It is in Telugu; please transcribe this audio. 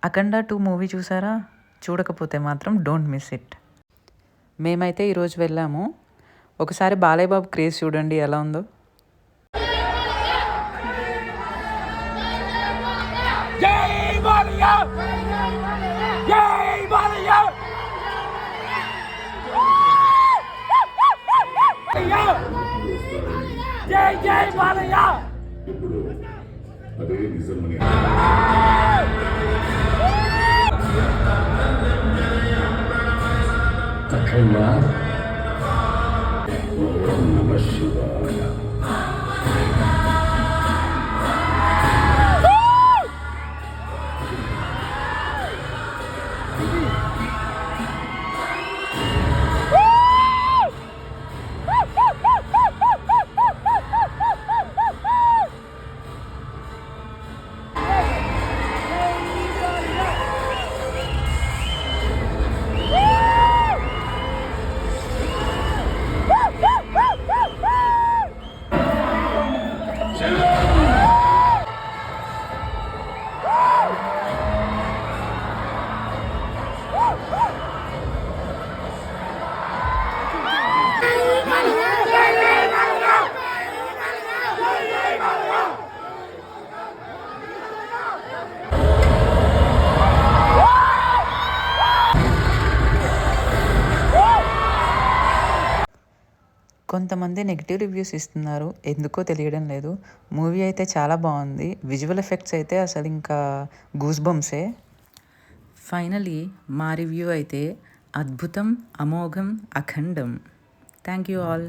అఖండ 2 మూవీ చూసారా? చూడకపోతే మాత్రం డోంట్ మిస్ ఇట్. మేమైతే ఈరోజు వెళ్ళాము. ఒకసారి బాలయ్య బాబు క్రేజ్ చూడండి ఎలా ఉందో. జై బాలయ్య! జై బాలయ్య! జై జై బాలయ్య! అదే నిజమని అఖండ ఓం నమః శివాయ. కొంతమంది నెగిటివ్ రివ్యూస్ ఇస్తున్నారు, ఎందుకో తెలియడం లేదు. మూవీ అయితే చాలా బాగుంది. విజువల్ ఎఫెక్ట్స్ అయితే అసలు ఇంకా గూస్ బంప్సే. ఫైనలీ మా రివ్యూ అయితే అద్భుతం, అమోఘం, అఖండం. Thank you all.